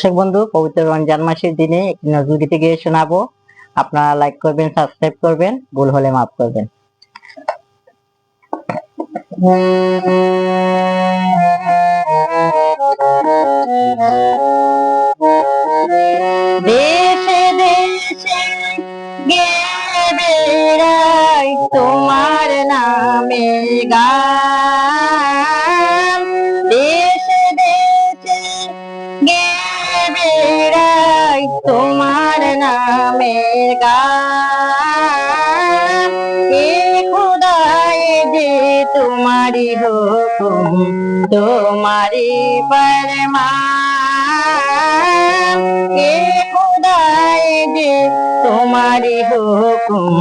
দর্শক বন্ধু, পবিত্র রমজান মাসের দিনে একটি নজরুল গীতি গেয়ে শোনাবো। আপনারা লাইক করবেন, সাবস্ক্রাইব করবেন, ভুল হলে মাফ করবেন। দেশে দেশে গেয়ে বেড়াই তোমার নামে গান, দেশে দেশে গেয়ে বেড়াই তোমার নামে গান। এ খুদাই যে তোমারি হুকুম, তোমারি ফরমান। এ খুদাই যে তোমারি হুকুম,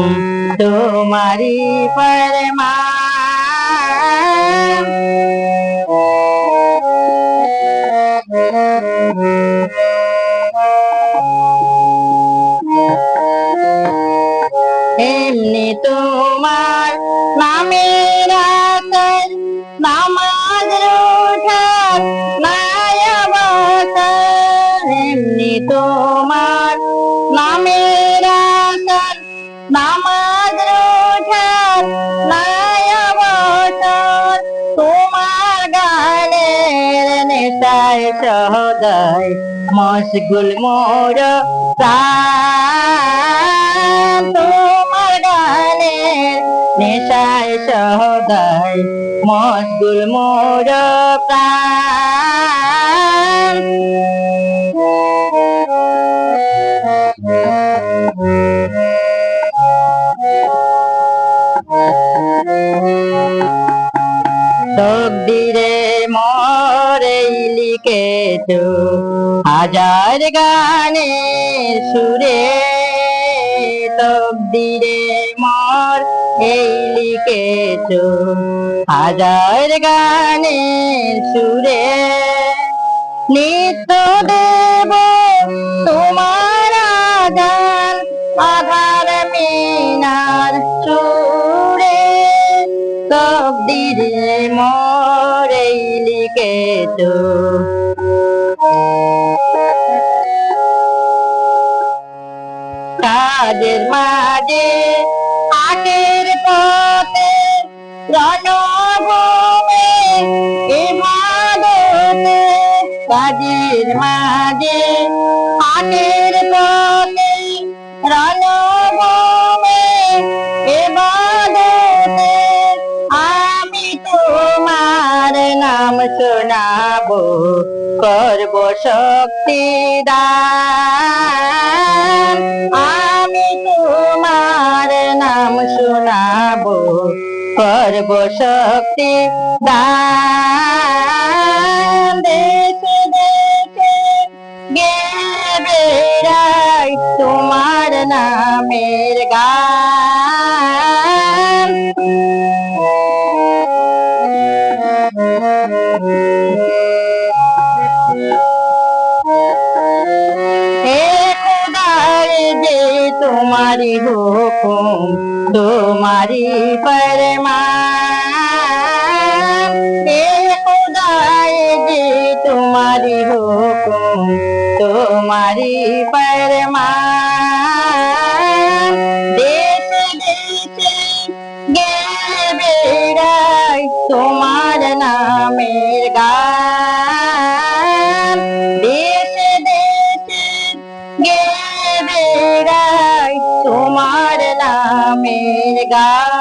তোমারি ফরমান। এমনি তোমার নামের আসার, নামাজ রোজার নাই অবসর। এমনি তোমার নামের আসার, নামাজ রোজার নাই অবসর। তোমার গানের নেশায় সদাই মশগুল মোর প্রাণ। তোমার গানের নেশায় সদাই মশগুল মোর প্রাণ। তকদিরে মোরে লিখেছো হাজার গানের সুরে। তকদিরে মোর এই লিখেছো হাজার গানের সুরে। নিত্য দেব তোমার আজান, আধার মিনার চূড়ে। তকদিরে মোর এই লিখেছো কাজের মাঝে হাটের পথে রণভূমে ইবাদতে। কাজের মাঝে হাটের পথে রণভূমে ইবাদতে। আমি তোমার নাম শোনাবো, করব শক্তি দান। আমি তোমার নাম শোনাবো, করব শক্তি দান। দেশে দেশে গেয়ে বেড়াই তোমার নামের গান। হে খুদাই যে তোমারি হুকুম, তোমারি ফরমান। হে খুদাই যে তোমারি হুকুম, তোমারি ফরমান। দেশে দেশে গেয়ে বেড়াই তোমার নামের গান। দেশে দেশে গেয়ে বেড়াই তোমার নামের গান।